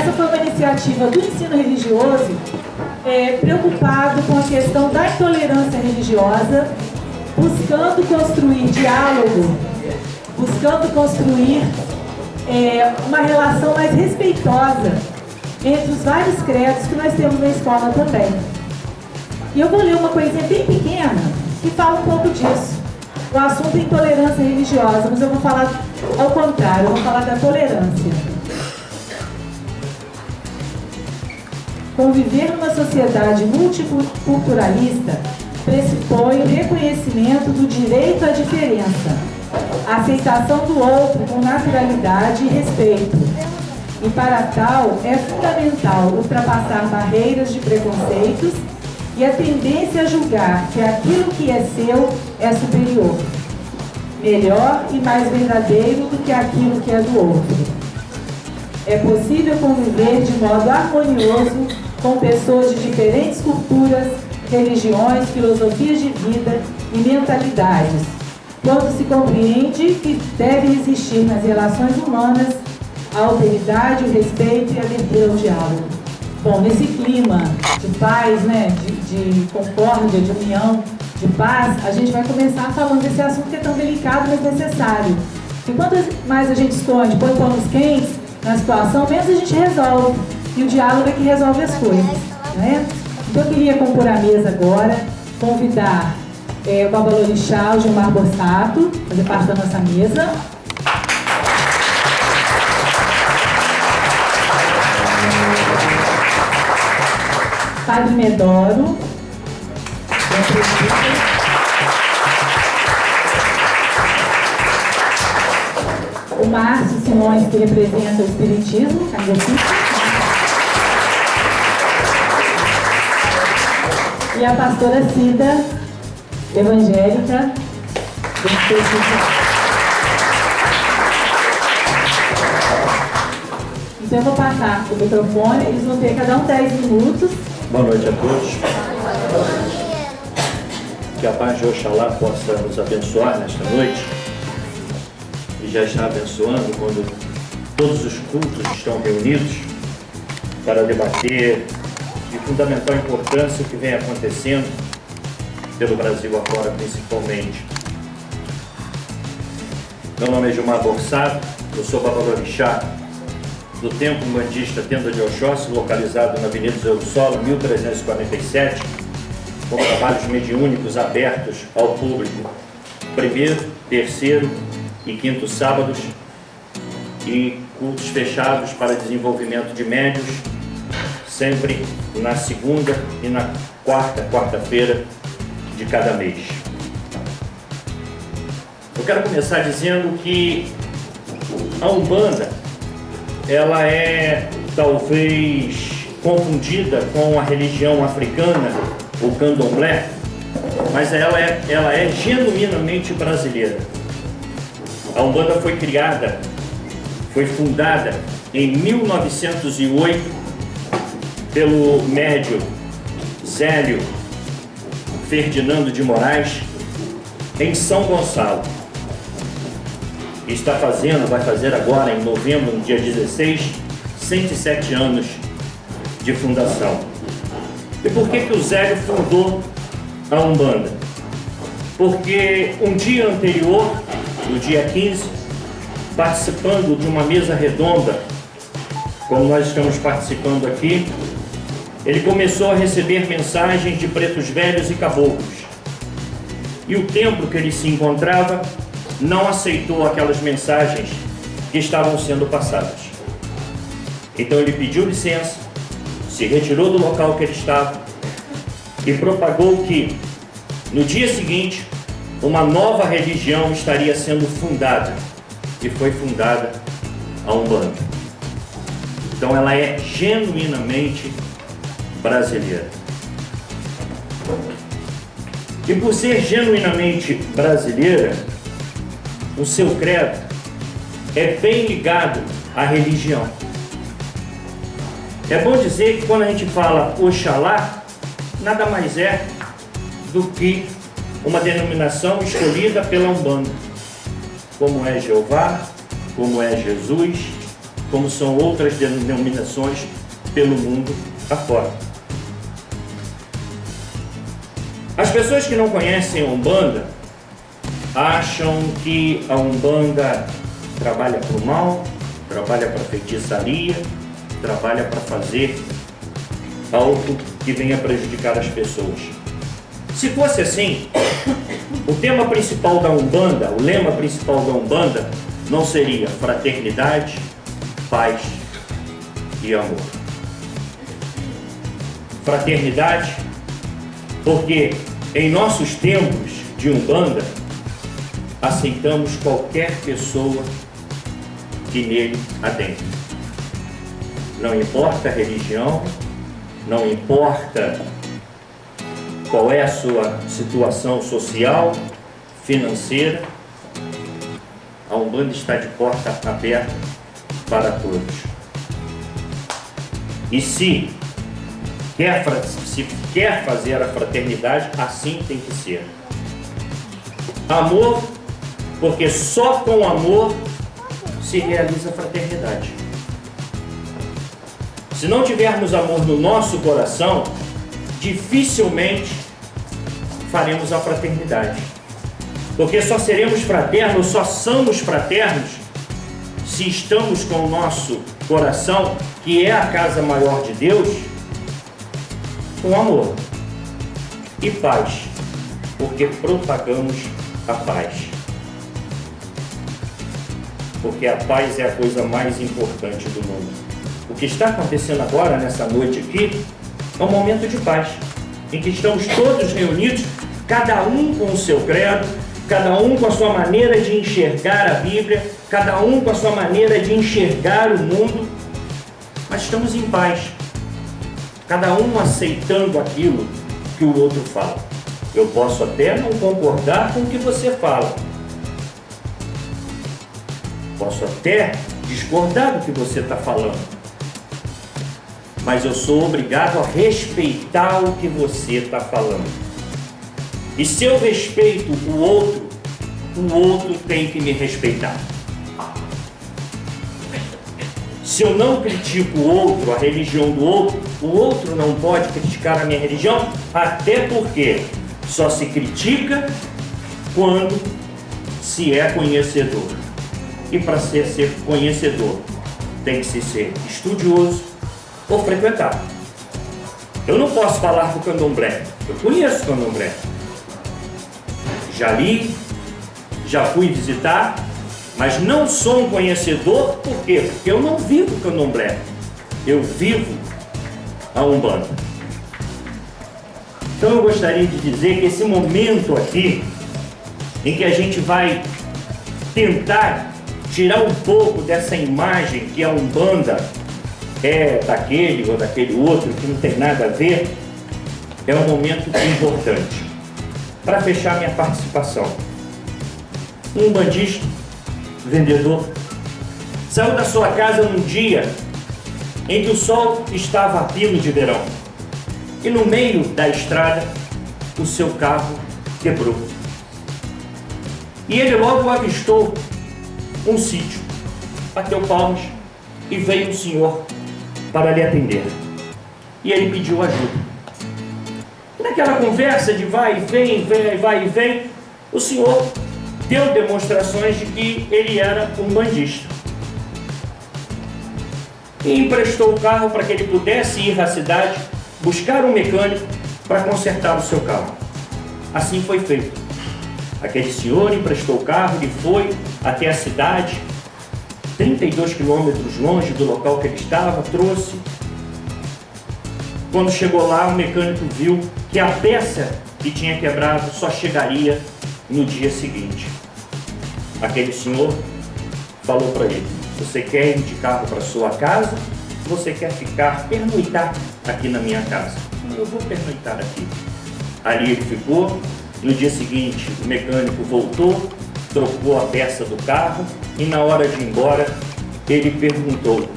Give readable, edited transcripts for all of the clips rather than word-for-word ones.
essa foi uma iniciativa do ensino religioso preocupado com a questão da intolerância religiosa, buscando construir diálogo, buscando construir uma relação mais respeitosa entre os vários credos que nós temos na escola também. E eu vou ler uma coisinha bem pequena que fala um pouco disso. O assunto é intolerância religiosa, mas eu vou falar ao contrário, eu vou falar da tolerância. Conviver numa sociedade multiculturalista pressupõe o reconhecimento do direito à diferença, a aceitação do outro com naturalidade e respeito. E para tal, é fundamental ultrapassar barreiras de preconceitos e a tendência a julgar que aquilo que é seu é superior, melhor e mais verdadeiro do que aquilo que é do outro. É possível conviver de modo harmonioso com pessoas de diferentes culturas, religiões, filosofias de vida e mentalidades, quando se compreende que deve existir nas relações humanas a alteridade, o respeito e a abertura ao diálogo. Bom, nesse clima de paz, né, de concórdia, de união, de paz, a gente vai começar falando desse assunto que é tão delicado, mas necessário. E quanto mais a gente esconde, põe panos quentes na situação, menos a gente resolve. E o diálogo é que resolve as coisas, né? Então eu queria compor a mesa agora, convidar o Babalorixá, o Gilmar Borsato, fazer parte da nossa mesa. Padre Medoro, o Márcio Simões, que representa o Espiritismo, e a pastora Cida, evangélica, então eu vou passar o microfone, eles vão ter cada um 10 minutos. Boa noite a todos. Que a paz de Oxalá possa nos abençoar nesta noite. E já está abençoando quando todos os cultos estão reunidos para debater de fundamental importância o que vem acontecendo pelo Brasil afora, principalmente. Meu nome é Gilmar Borsato, eu sou Babalorixá do Templo Umbandista Tenda de Oxóssi, localizado na Avenida Zé do Solo, 1347, com trabalhos mediúnicos abertos ao público, primeiro, terceiro e quinto sábados, e cultos fechados para desenvolvimento de médios, sempre na segunda e na quarta-feira de cada mês. Eu quero começar dizendo que a Umbanda, ela é talvez confundida com a religião africana, o candomblé, mas ela é genuinamente brasileira. A Umbanda foi criada, foi fundada em 1908 pelo médium Zélio Ferdinando de Moraes, em São Gonçalo. Vai fazer agora, em novembro, no dia 16, 107 anos de fundação. E por que o Zélio fundou a Umbanda? Porque um dia anterior, no dia 15, participando de uma mesa redonda, como nós estamos participando aqui, ele começou a receber mensagens de pretos velhos e caboclos. E o templo que ele se encontrava não aceitou aquelas mensagens que estavam sendo passadas. Então ele pediu licença, se retirou do local que ele estava e propagou que, no dia seguinte, uma nova religião estaria sendo fundada, e foi fundada a Umbanda. Então ela é genuinamente brasileira. E por ser genuinamente brasileira, o seu credo é bem ligado à religião. É bom dizer que quando a gente fala Oxalá, nada mais é do que uma denominação escolhida pela Umbanda, como é Jeová, como é Jesus, como são outras denominações pelo mundo afora. As pessoas que não conhecem a Umbanda acham que a Umbanda trabalha para o mal, trabalha para feitiçaria, trabalha para fazer algo que venha prejudicar as pessoas. Se fosse assim, o tema principal da Umbanda, o lema principal da Umbanda, não seria fraternidade, paz e amor. Fraternidade, porque em nossos tempos de Umbanda, aceitamos qualquer pessoa que nele adentre. Não importa a religião, não importa qual é a sua situação social, financeira, a Umbanda está de porta aberta para todos. E se quer fazer a fraternidade, assim tem que ser. Amor, porque só com amor se realiza a fraternidade. Se não tivermos amor no nosso coração, dificilmente faremos a fraternidade. Porque só seremos fraternos, só somos fraternos, se estamos com o nosso coração, que é a casa maior de Deus, com amor e paz, porque propagamos a paz. Porque a paz é a coisa mais importante do mundo. O que está acontecendo agora, nessa noite aqui, é um momento de paz, em que estamos todos reunidos, cada um com o seu credo, cada um com a sua maneira de enxergar a Bíblia, cada um com a sua maneira de enxergar o mundo, mas estamos em paz, cada um aceitando aquilo que o outro fala. Eu posso até não concordar com o que você fala, posso até discordar do que você está falando, mas eu sou obrigado a respeitar o que você está falando. E se eu respeito o outro tem que me respeitar. Se eu não critico o outro, a religião do outro, o outro não pode criticar a minha religião, até porque só se critica quando se é conhecedor. E para ser conhecedor, tem que se ser estudioso ou frequentar. Eu não posso falar do candomblé, eu conheço o candomblé. Já li, já fui visitar, mas não sou um conhecedor, por quê? Porque eu não vivo o candomblé, eu vivo a Umbanda. Então eu gostaria de dizer que esse momento aqui, em que a gente vai tentar tirar um pouco dessa imagem que a Umbanda é daquele ou daquele outro, que não tem nada a ver, é um momento importante. Para fechar minha participação, um umbandista, vendedor, saiu da sua casa num dia em que o sol estava a pino de verão e no meio da estrada o seu carro quebrou. E ele logo avistou um sítio, bateu palmas e veio um senhor para lhe atender. E ele pediu ajuda. Naquela conversa de vai e vem, o senhor deu demonstrações de que ele era um umbandista. E emprestou o carro para que ele pudesse ir à cidade buscar um mecânico para consertar o seu carro. Assim foi feito. Aquele senhor emprestou o carro e foi até a cidade, 32 quilômetros longe do local que ele estava, trouxe. Quando chegou lá, o mecânico viu que a peça que tinha quebrado só chegaria no dia seguinte. Aquele senhor falou para ele: você quer ir de carro para sua casa? Você quer pernoitar aqui na minha casa? Eu vou pernoitar aqui. Ali ele ficou. No dia seguinte, o mecânico voltou, trocou a peça do carro e na hora de ir embora, ele perguntou: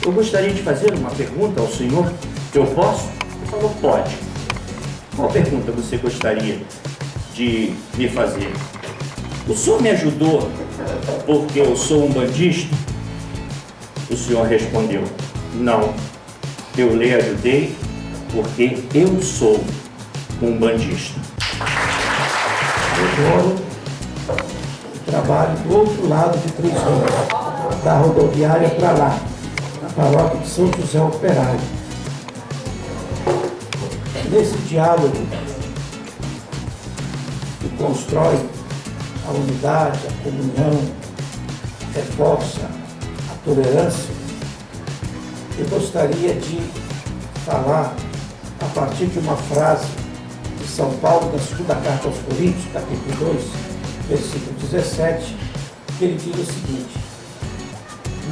eu gostaria de fazer uma pergunta ao senhor, eu posso? Ele falou: pode. Qual pergunta você gostaria de me fazer? O senhor me ajudou porque eu sou umbandista? O Senhor respondeu: não, eu lhe ajudei porque eu sou um bandista. Eu moro e trabalho do outro lado de Três Rios, da rodoviária para lá, na paróquia de São José Operário. Nesse diálogo que constrói a unidade, a comunhão, reforça a tolerância, eu gostaria de falar a partir de uma frase de São Paulo, na segunda carta aos Coríntios, capítulo 2, versículo 17, que ele diz o seguinte: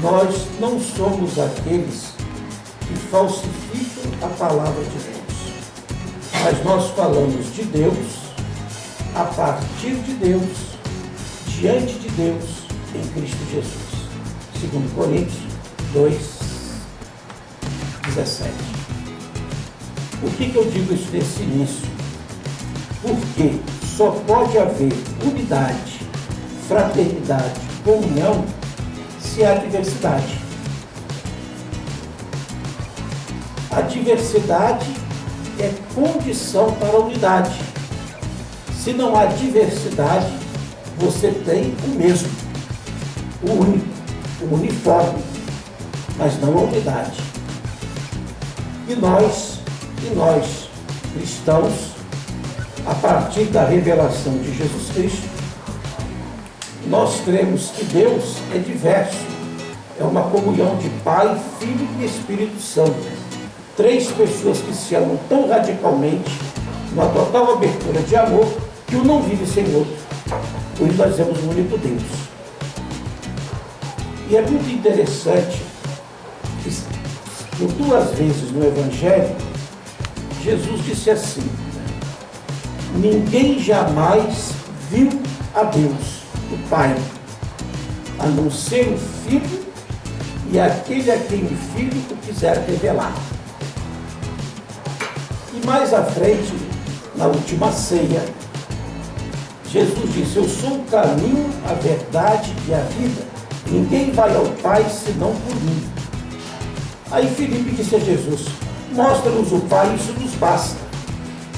nós não somos aqueles que falsificam a palavra de Deus, mas nós falamos de Deus, a partir de Deus, diante de Deus, em Cristo Jesus. 2 Coríntios 2, 17. Por que eu digo isso nesse início? Porque só pode haver unidade, fraternidade, comunhão, se há diversidade. A diversidade é condição para a unidade. Se não há diversidade, você tem o mesmo, o único, o uniforme, mas não a unidade. E nós, cristãos, a partir da revelação de Jesus Cristo, nós cremos que Deus é diverso, é uma comunhão de Pai, Filho e Espírito Santo. Três pessoas que se amam tão radicalmente, numa total abertura de amor, que um não vive sem o outro. Por isso nós temos um único Deus. E é muito interessante que, por duas vezes no Evangelho, Jesus disse assim: ninguém jamais viu a Deus, o Pai, a não ser o Filho e aquele a quem o Filho o quiser revelar. E mais à frente, na última ceia, Jesus disse: eu sou o caminho, a verdade e a vida. Ninguém vai ao Pai senão por mim. Aí Filipe disse a Jesus: mostra-nos o Pai, isso nos basta.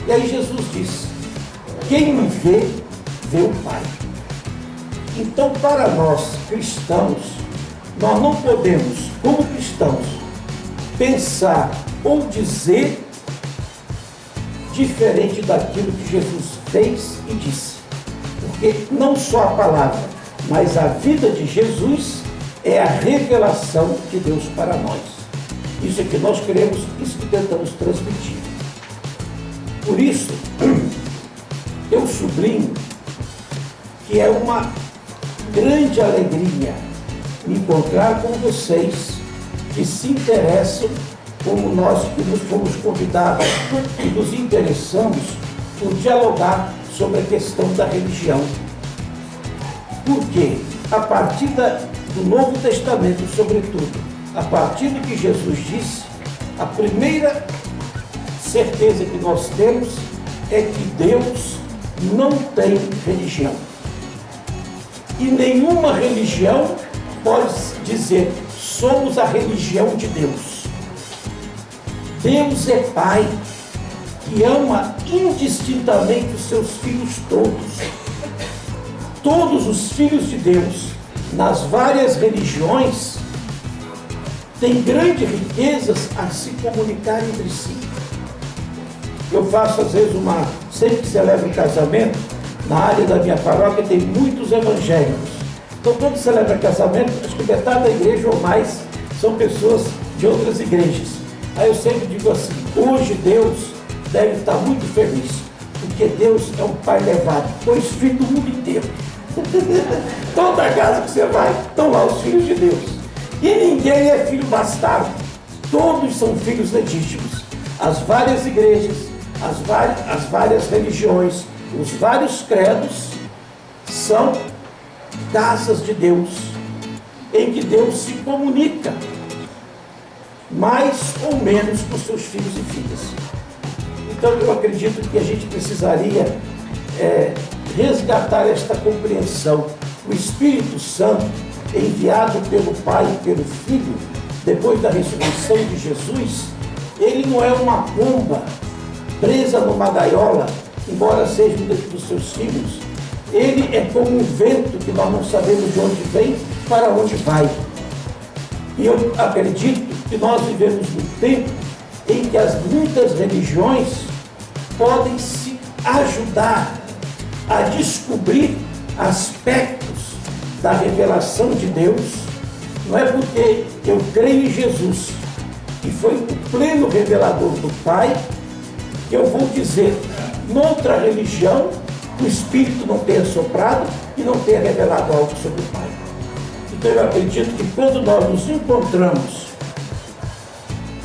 E aí Jesus disse: quem me vê, vê o Pai. Então, para nós cristãos, nós não podemos, como cristãos, pensar ou dizer diferente daquilo que Jesus fez e disse. Porque não só a palavra, mas a vida de Jesus é a revelação de Deus para nós. Isso é que nós queremos, isso que tentamos transmitir. Por isso, eu sublinho que é uma grande alegria me encontrar com vocês que se interessam, como nós que nos fomos convidados e nos interessamos por dialogar sobre a questão da religião. Porque, a partir do Novo Testamento, sobretudo, a partir do que Jesus disse, a primeira certeza que nós temos é que Deus não tem religião. E nenhuma religião pode dizer: somos a religião de Deus. Deus é Pai, que ama indistintamente os seus filhos todos. Todos os filhos de Deus, nas várias religiões, têm grandes riquezas a se comunicar entre si. Eu faço às vezes sempre que celebro um casamento, na área da minha paróquia tem muitos evangélicos. Então quando celebra casamento, acho que metade da igreja ou mais são pessoas de outras igrejas. Aí eu sempre digo assim: hoje Deus deve estar muito feliz, porque Deus é um Pai levado, pois filho do mundo inteiro. Toda casa que você vai, estão lá os filhos de Deus. E ninguém é filho bastardo, todos são filhos legítimos. As várias igrejas, as várias religiões, os vários credos são casas de Deus, em que Deus se comunica mais ou menos com seus filhos e filhas. Então eu acredito que a gente precisaria resgatar esta compreensão. O Espírito Santo enviado pelo Pai e pelo Filho, depois da ressurreição de Jesus, ele não é uma pomba presa numa gaiola, embora seja um dos seus filhos. Ele é como um vento que nós não sabemos de onde vem, para onde vai. E eu acredito que nós vivemos num tempo em que as muitas religiões podem se ajudar a descobrir aspectos da revelação de Deus. Não é porque eu creio em Jesus, que foi o pleno revelador do Pai, que eu vou dizer, noutra religião, o Espírito não tenha soprado e não tenha revelado algo sobre o Pai. Então eu acredito que quando nós nos encontramos,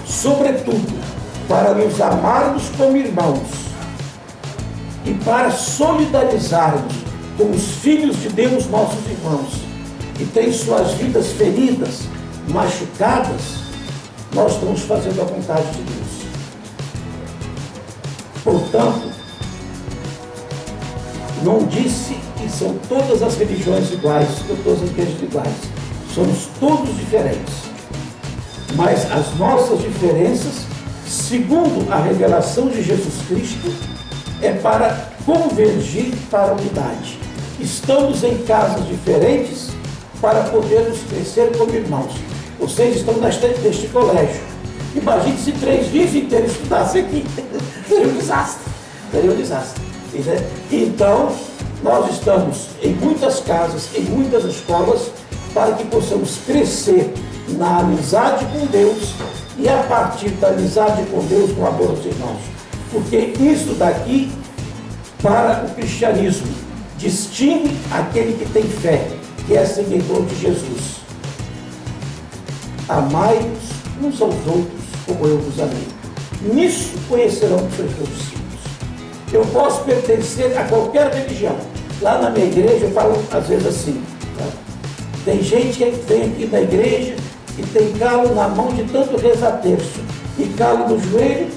sobretudo para nos amarmos como irmãos e para solidarizarmos com os filhos de Deus, nossos irmãos, que têm suas vidas feridas, machucadas, nós estamos fazendo a vontade de Deus. Portanto, não disse que são todas as religiões iguais, ou todas as igrejas iguais. Somos todos diferentes. Mas as nossas diferenças, segundo a revelação de Jesus Cristo, é para convergir para a unidade. Estamos em casas diferentes para podermos crescer como irmãos. Vocês estão neste colégio. Imagine se 3 dias inteiros estudassem aqui. Seria um desastre. Seria um desastre. Então, nós estamos em muitas casas, em muitas escolas, para que possamos crescer na amizade com Deus e a partir da amizade com Deus, com o amor aos irmãos. Porque isso daqui, para o cristianismo, distingue aquele que tem fé, que é seguidor de Jesus. Amai-vos uns aos outros, como eu vos amei. Nisso conhecerão que sois meus discípulos. Eu posso pertencer a qualquer religião. Lá na minha igreja eu falo às vezes assim, tá? Tem gente que vem aqui na igreja e tem calo na mão de tanto rezar terço, e calo no joelho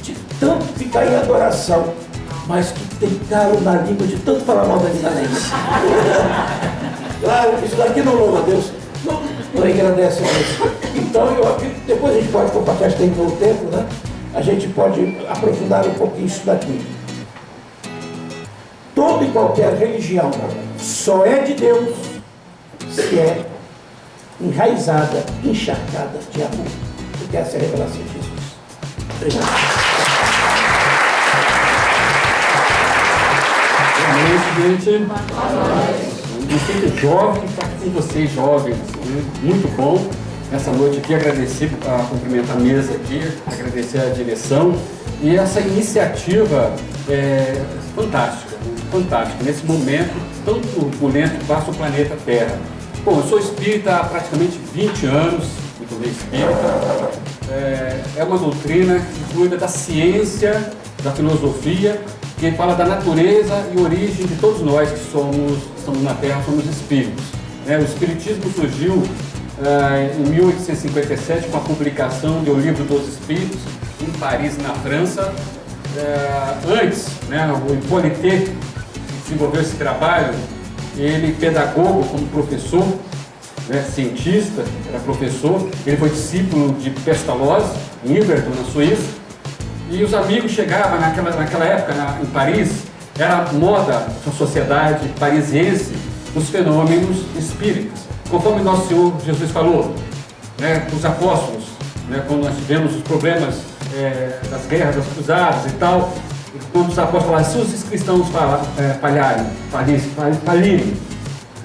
de tanto ficar em adoração, mas que tem calo na língua de tanto falar mal da vida deles. Claro, isso daqui não louva a Deus, não engrandece a Deus. Então eu acredito, depois a gente pode compartilhar, tem no tempo, né? A gente pode aprofundar um pouquinho isso daqui. Toda e qualquer religião só é de Deus se é enraizada, encharcada de amor. Porque essa é a revelação de Jesus. Obrigado. Boa noite, gente. Me sinto jovem estar aqui com vocês, jovens. Muito bom essa noite aqui. Agradecer, cumprimentar a mesa aqui, agradecer a direção. E essa iniciativa é fantástica, fantástica. Nesse momento tão turbulento que passa o planeta Terra. Bom, eu sou espírita há praticamente 20 anos, muito bem espírita. É uma doutrina que cuida da ciência, da filosofia, que fala da natureza e origem de todos nós que estamos na Terra, somos espíritos. O espiritismo surgiu em 1857 com a publicação do Livro dos Espíritos, em Paris, na França. Antes, o Hippolyte desenvolveu esse trabalho, ele pedagogo como professor, cientista, era professor, ele foi discípulo de Pestalozzi, em Yverton, na Suíça, e os amigos chegavam naquela época em Paris, era moda na sociedade parisiense os fenômenos espíritas, conforme nosso Senhor Jesus falou, os apóstolos, quando nós tivemos os problemas das guerras, das cruzadas e tal, quando os apóstolos falaram, se os cristãos falirem,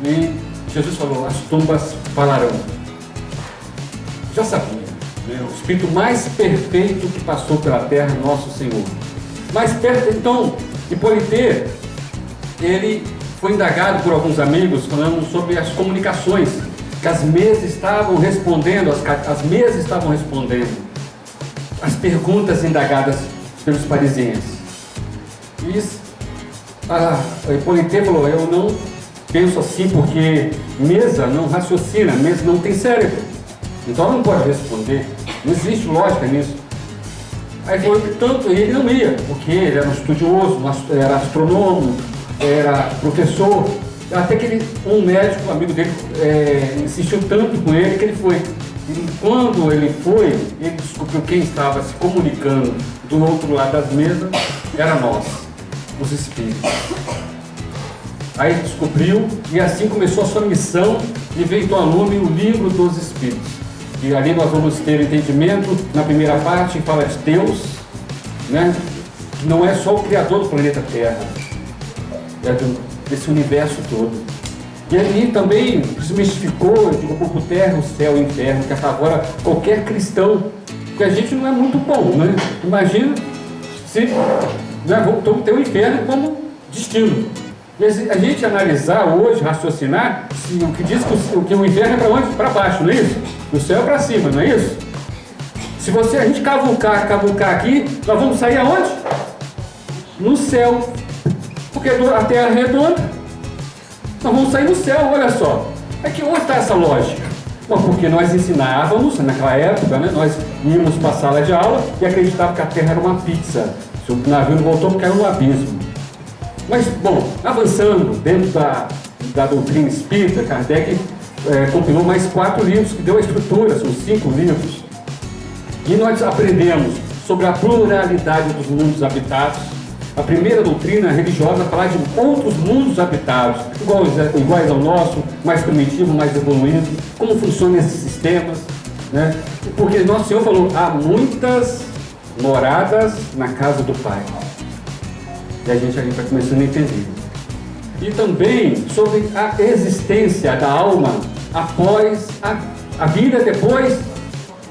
e Jesus falou, as tumbas falarão. Já sabia, o Espírito mais perfeito que passou pela terra, nosso Senhor. Mais perto, então, Hippolyte, ele foi indagado por alguns amigos, falando sobre as comunicações, que as mesas estavam respondendo, as mesas estavam respondendo as perguntas indagadas pelos parisienses. E Hippolyte falou, eu não penso assim porque mesa não raciocina, mesa não tem cérebro, então ela não pode responder, não existe lógica nisso. Aí foi tanto, ele não ia, porque ele era um estudioso, era astrônomo, era professor, Até que um médico, amigo dele, insistiu tanto com ele que ele foi. E quando ele foi, ele descobriu quem estava se comunicando do outro lado das mesas era nós, os espíritos. Aí ele descobriu e assim começou a sua missão e veio ao lume o livro dos espíritos. E ali nós vamos ter entendimento, na primeira parte fala de Deus, né? Que não é só o Criador do planeta Terra, é desse universo todo. E ali também desmistificou, o corpo terra, o céu, o inferno, que agora qualquer cristão, porque a gente não é muito bom, né? Imagina se vamos ter o inferno como destino. E a gente analisar hoje, raciocinar, se o que diz que o inferno é para onde? Para baixo, não é isso? O céu é para cima, não é isso? Se a gente cavucar aqui, nós vamos sair aonde? No céu. Porque a Terra é redonda. Nós vamos sair no céu, olha só. É que onde está essa lógica? Bom, porque nós ensinávamos, naquela época, né, nós íamos para a sala de aula e acreditávamos que a Terra era uma pizza. Se o navio não voltou, caiu no abismo. Mas, bom, avançando dentro da doutrina espírita, Kardec compilou mais 4 livros que deu a estrutura, são 5 livros. E nós aprendemos sobre a pluralidade dos mundos habitados. A primeira doutrina religiosa fala de outros mundos habitados, iguais ao nosso, mais primitivo, mais evoluído, como funcionam esses sistemas, né? Porque Nosso Senhor falou, há muitas moradas na casa do Pai. E a gente vai começando a entender. E também sobre a existência da alma após a vida, depois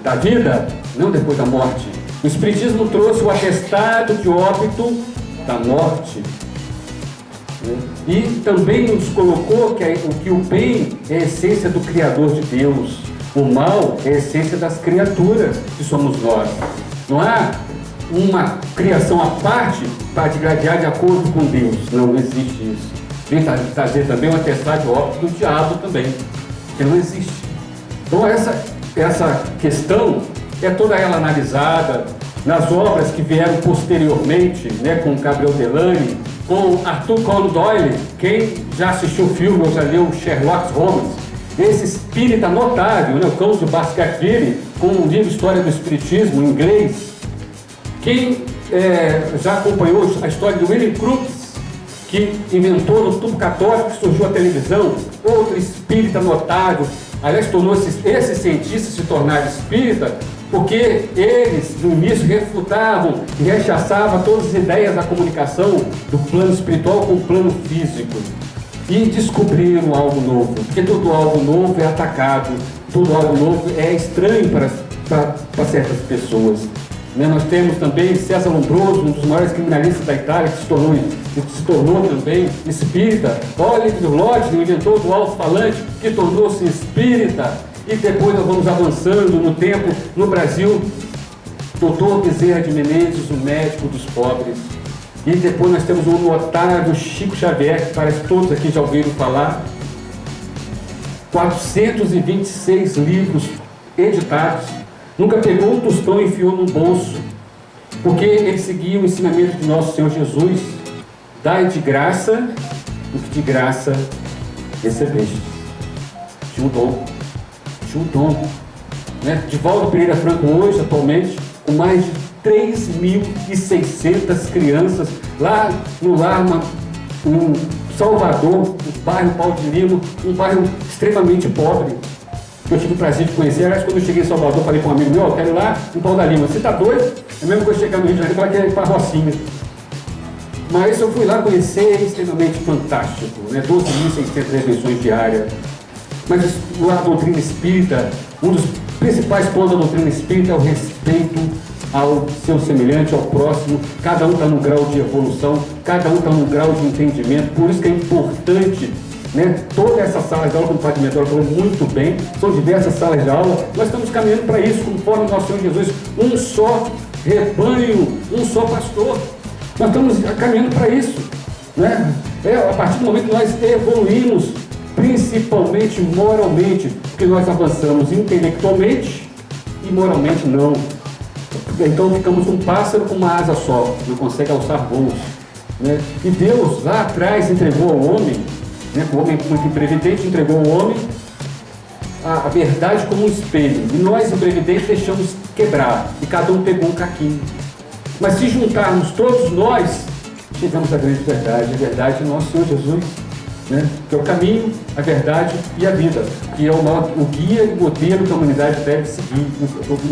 da vida, não depois da morte. O Espiritismo trouxe o atestado de óbito da morte, né? E também nos colocou que o bem é a essência do Criador de Deus, o mal é a essência das criaturas que somos nós. Não há uma criação à parte para degradear de acordo com Deus, não existe isso. Vem trazer também um atestado de óbito do diabo também, que não existe. Então essa questão é toda ela analisada nas obras que vieram posteriormente, né, com Gabriel Delany, com Arthur Conan Doyle. Quem já assistiu o filme ou já leu Sherlock Holmes, esse espírita notável, né, o Cão de Baskerville, com o livro História do Espiritismo em inglês. Quem já acompanhou a história do William Crookes, que inventou no tubo católico, que surgiu a televisão, outro espírita notável. Aliás, esses cientistas se tornaram espírita porque eles, no início, refutavam e rechaçavam todas as ideias da comunicação do plano espiritual com o plano físico. E descobriram algo novo, porque todo algo novo é atacado, todo algo novo é estranho para certas pessoas. Né? Nós temos também César Lombroso, um dos maiores criminalistas da Itália, que se tornou também espírita. Oliver Lodge, o inventor do alto-falante, que tornou-se espírita. E depois nós vamos avançando no tempo, no Brasil, Dr. Bezerra de Menezes, o médico dos pobres. E depois nós temos o notável Chico Xavier, que parece que todos aqui já ouviram falar. 426 livros editados. Nunca pegou um tostão e enfiou no bolso, porque ele seguia o ensinamento de nosso Senhor Jesus: dai de graça o que de graça recebeste. Tinha um dom, né? Divaldo Pereira Franco hoje, atualmente, com mais de 3.600 crianças lá no lar em Salvador, no bairro Paulo de Lima, um bairro extremamente pobre. Eu tive o prazer de conhecer. Aliás, quando eu cheguei em Salvador, falei com um amigo meu: eu quero ir lá em Paulo da Lima. Você está doido? É mesmo que eu chegar no Rio de Janeiro, eu quero ir para a Rocinha. Mas eu fui lá conhecer, é extremamente fantástico, né? 12.600 refeições diárias. Mas a doutrina espírita, um dos principais pontos da doutrina espírita é o respeito ao seu semelhante, ao próximo. Cada um está num grau de evolução, cada um está num grau de entendimento. Por isso que é importante, né? Toda essa sala de aula, como o Padre Medoro falou muito bem, são diversas salas de aula. Nós estamos caminhando para isso, conforme o nosso Senhor Jesus, um só rebanho, um só pastor. Nós estamos caminhando para isso, né? A partir do momento que nós evoluímos, principalmente moralmente, porque nós avançamos intelectualmente e moralmente não. Então ficamos um pássaro com uma asa só, não consegue alçar voos, né? E Deus lá atrás entregou ao homem né, o homem muito imprevidente entregou ao homem a verdade como um espelho. E nós, imprevidentes, deixamos quebrar. E cada um pegou um caquinho. Mas se juntarmos todos nós, chegamos à grande verdade. A verdade é nosso Senhor Jesus, né? Que é o caminho, a verdade e a vida. Que é o guia e modelo que a humanidade deve seguir.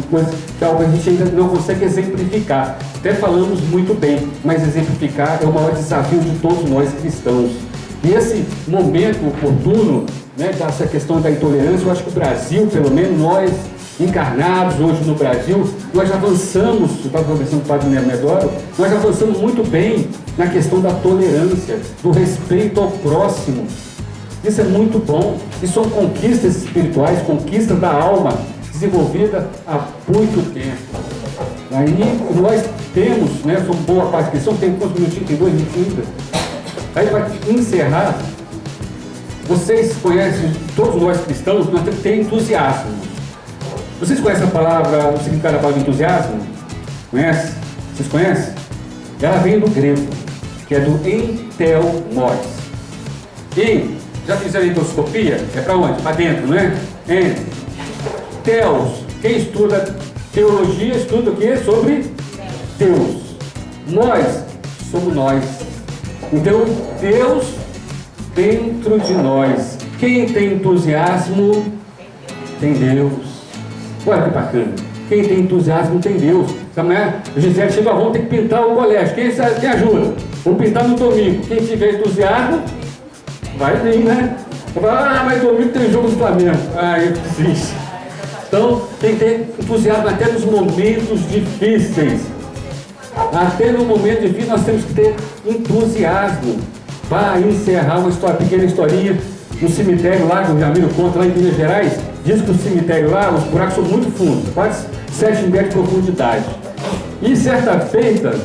Coisa que é algo que a gente ainda não consegue exemplificar. Até falamos muito bem, mas exemplificar é o maior desafio de todos nós cristãos. E esse momento oportuno, né, dessa questão da intolerância, eu acho que o Brasil, pelo menos nós, encarnados hoje no Brasil, nós avançamos, eu estava conversando com o padre Medoro, nós avançamos muito bem na questão da tolerância, do respeito ao próximo. Isso é muito bom. E são conquistas espirituais, conquistas da alma, desenvolvida há muito tempo. Aí nós temos, né, somos boa parte cristã, tem quantos minutinhos? Tem 2 minutinhos. Aí para encerrar, vocês conhecem, todos nós cristãos, nós temos que ter entusiasmo. Vocês conhecem a palavra, o significado da palavra entusiasmo? Conhece? Vocês conhecem? Ela vem do grego, que é do entelmos. E já fizeram endoscopia? É para onde? Para dentro, não é? Teos. Quem estuda teologia estuda o quê? Sobre Deus. Nós somos nós. Então, Deus dentro de nós. Quem tem entusiasmo tem Deus. Olha que bacana. Quem tem entusiasmo tem Deus. Amanhã a Gisele chega, vamos ter que pintar o colégio. Quem ajuda? Vamos pintar no domingo. Quem tiver entusiasmo, vai vir, né? Mas domingo tem jogo do Flamengo. Eu desisto. Então, tem que ter entusiasmo até nos momentos difíceis. Até no momento difícil nós temos que ter entusiasmo. Vai encerrar uma pequena historinha no cemitério lá, que o Jamiro conta lá em Minas Gerais. Diz que o cemitério lá, os buracos são muito fundos, quase 7 metros de profundidade. E certa feita,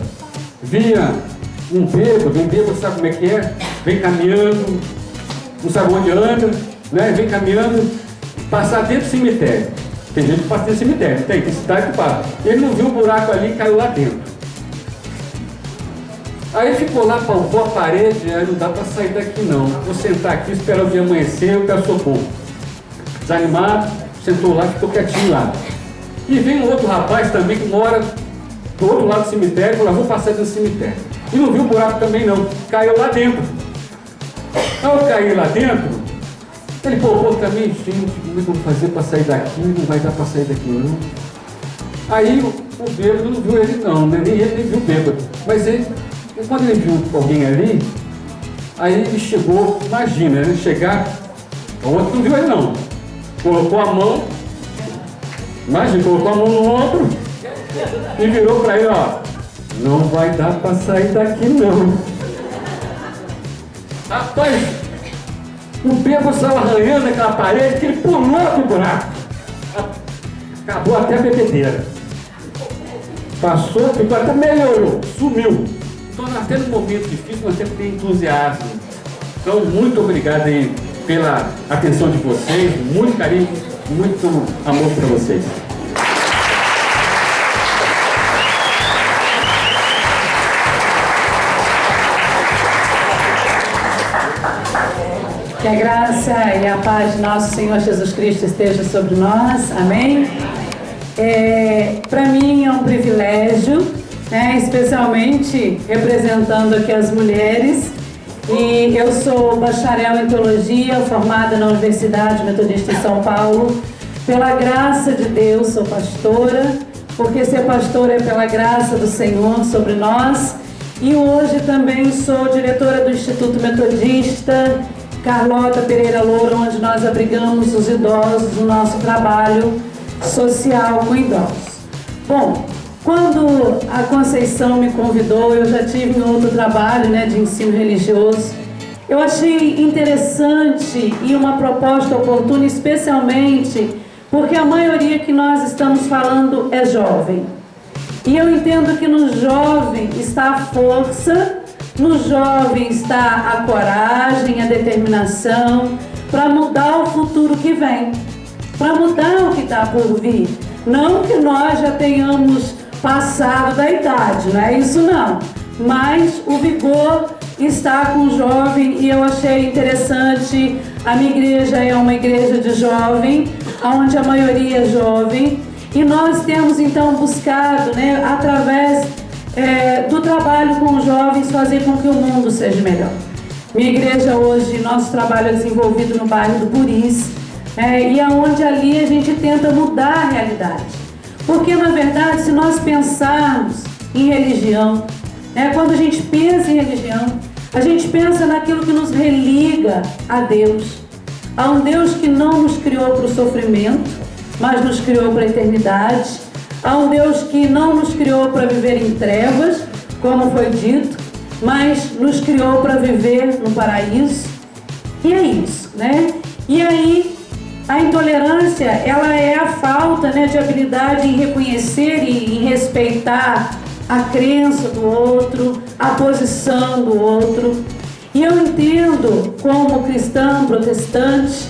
vinha um bêbado, sabe como é que é? Vem caminhando, não sabe onde anda, né? Vem caminhando, passar dentro do cemitério. Tem gente que passa dentro do cemitério, tem cidade que passa. Ele não viu o buraco ali e caiu lá dentro. Aí ficou lá, palpou a parede, aí não dá para sair daqui não. Vou sentar aqui, esperar o dia amanhecer, eu quero socorro. Desanimado, sentou lá, ficou quietinho lá. E vem um outro rapaz também que mora do outro lado do cemitério, falou, vou passar dentro do cemitério. E não viu o buraco também não, caiu lá dentro. Ao cair lá dentro, ele palpou também, gente, como é que eu vou fazer para sair daqui? Não vai dar para sair daqui não. Aí o bêbado não viu ele não, né? Nem ele nem viu o bêbado. Mas ele, quando ele viu alguém ali, aí ele chegou, imagina, né? Chegar, o outro não viu ele não. Colocou a mão, imagina, colocou a mão no ombro e virou para ele, ó, não vai dar para sair daqui não. Rapaz, o bêbado estava arranhando aquela parede que ele pulou do buraco. Acabou até a bebedeira. Passou, ficou até melhorou, sumiu. Então, até no momento difícil, nós temos que ter entusiasmo. Então, muito obrigado aí pela atenção de vocês, muito carinho, muito amor para vocês. Que a graça e a paz de nosso Senhor Jesus Cristo esteja sobre nós, amém? Para mim é um privilégio, né, especialmente representando aqui as mulheres, e eu sou bacharel em teologia, formada na Universidade Metodista de São Paulo. Pela graça de Deus sou pastora, porque ser pastora é pela graça do Senhor sobre nós, e hoje também sou diretora do Instituto Metodista Carlota Pereira Loura, onde nós abrigamos os idosos no nosso trabalho social com idosos. Bom, quando a Conceição me convidou, eu já tive um outro trabalho, né, de ensino religioso. Eu achei interessante e uma proposta oportuna, especialmente porque a maioria que nós estamos falando é jovem. E eu entendo que no jovem está a força, no jovem está a coragem, a determinação para mudar o futuro que vem, para mudar o que está por vir. Não que nós já tenhamos passado da idade, não é isso não, mas o vigor estar com o jovem e eu achei interessante. A minha igreja é uma igreja de jovem, onde a maioria é jovem, e nós temos então buscado, né, através do trabalho com os jovens, fazer com que o mundo seja melhor. Minha igreja hoje, nosso trabalho é desenvolvido no bairro do Buris, e aonde ali a gente tenta mudar a realidade. Porque, na verdade, se nós pensarmos em religião, quando a gente pensa em religião, a gente pensa naquilo que nos religa a Deus. Há um Deus que não nos criou para o sofrimento, mas nos criou para a eternidade. Há um Deus que não nos criou para viver em trevas, como foi dito, mas nos criou para viver no paraíso. E é isso, né? E aí, a intolerância, ela é a falta, né, de habilidade em reconhecer e em respeitar a crença do outro, a posição do outro. E eu entendo, como cristã protestante,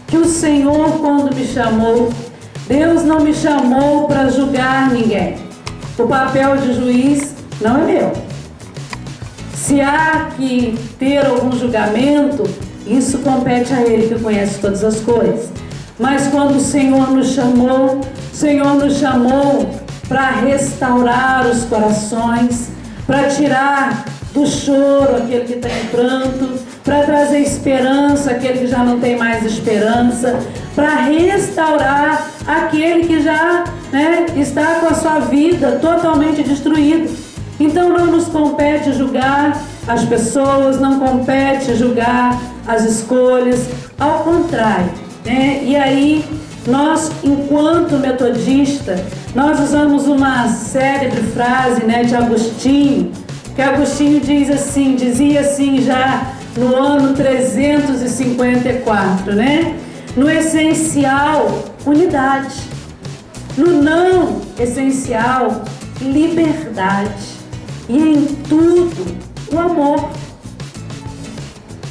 que o Senhor, quando me chamou, Deus não me chamou para julgar ninguém. O papel de juiz não é meu. Se há que ter algum julgamento, isso compete a Ele, que conhece todas as coisas. Mas quando o Senhor nos chamou para restaurar os corações, para tirar do choro aquele que está em pranto, para trazer esperança àquele que já não tem mais esperança, para restaurar aquele que já, né, está com a sua vida totalmente destruída. Então não nos compete julgar as pessoas, não compete julgar as escolhas, ao contrário, né? E aí nós, enquanto metodista, nós usamos uma célebre frase, né, de Agostinho, que Agostinho dizia assim já no ano 354, né? No essencial, unidade. No não essencial, liberdade. E em tudo, o amor.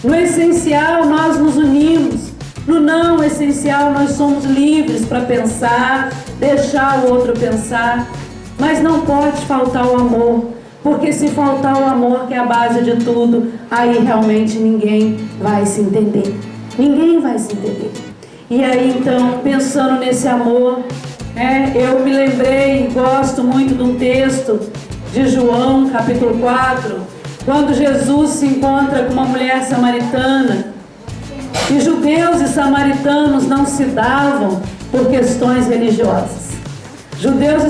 No essencial, nós nos unimos. No não essencial, nós somos livres para pensar, deixar o outro pensar. Mas não pode faltar o amor. Porque se faltar o amor, que é a base de tudo, aí realmente ninguém vai se entender. Ninguém vai se entender. E aí, então, pensando nesse amor, eu me lembrei, gosto muito de um texto de João, capítulo 4, quando Jesus se encontra com uma mulher samaritana. E judeus e samaritanos não se davam por questões religiosas. Judeus e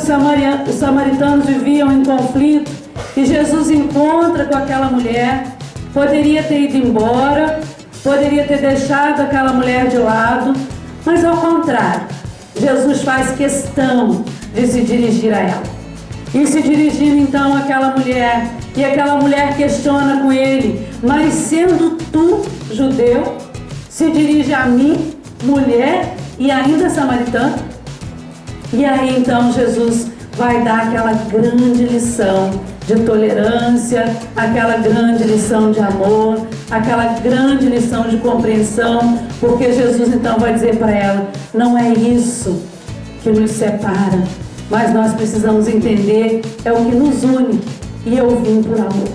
samaritanos viviam em conflito. E Jesus encontra com aquela mulher, poderia ter ido embora, poderia ter deixado aquela mulher de lado, mas ao contrário, Jesus faz questão de se dirigir a ela. E se dirigindo então àquela mulher, e aquela mulher questiona com ele: mas sendo tu judeu, se dirige a mim, mulher, e ainda samaritana? E aí então Jesus vai dar aquela grande lição de tolerância, aquela grande lição de amor, aquela grande lição de compreensão, porque Jesus então vai dizer para ela: não é isso que nos separa, mas nós precisamos entender, é o que nos une, e eu vim por amor.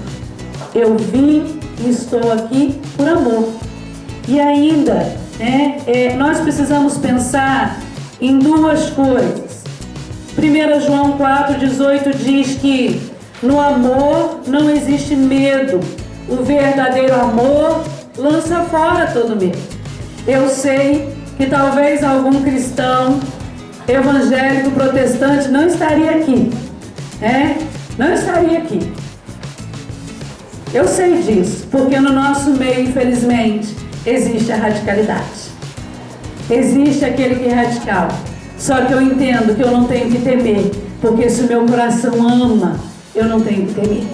Eu vim e estou aqui por amor. E ainda, nós precisamos pensar em duas coisas. 1 João 4,18 diz que no amor não existe medo. O verdadeiro amor lança fora todo medo. Eu sei que talvez algum cristão evangélico protestante não estaria aqui. Não estaria aqui. Eu sei disso, porque no nosso meio, infelizmente, existe a radicalidade. Existe aquele que é radical. Só que eu entendo que eu não tenho que temer, porque se o meu coração ama, eu não tenho que temer.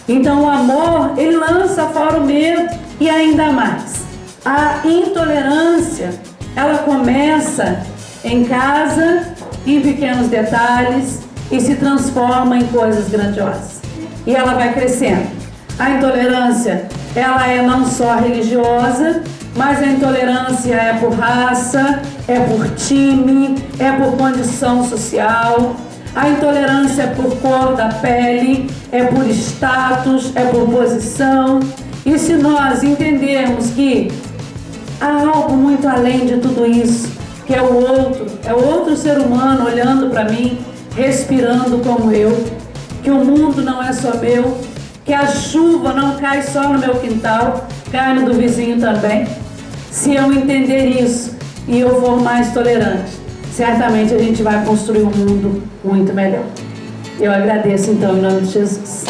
Então o amor, ele lança fora o medo. E ainda mais, a intolerância, ela começa em casa, em pequenos detalhes, e se transforma em coisas grandiosas. E ela vai crescendo. A intolerância, ela é não só religiosa, mas a intolerância é por raça, é por time, é por condição social. A intolerância é por cor da pele, é por status, é por posição. E se nós entendermos que há algo muito além de tudo isso, que é o outro ser humano olhando para mim, respirando como eu, que o mundo não é só meu, que a chuva não cai só no meu quintal, cai no do vizinho também. Se eu entender isso e eu for mais tolerante, certamente a gente vai construir um mundo muito melhor. Eu agradeço então em nome de Jesus.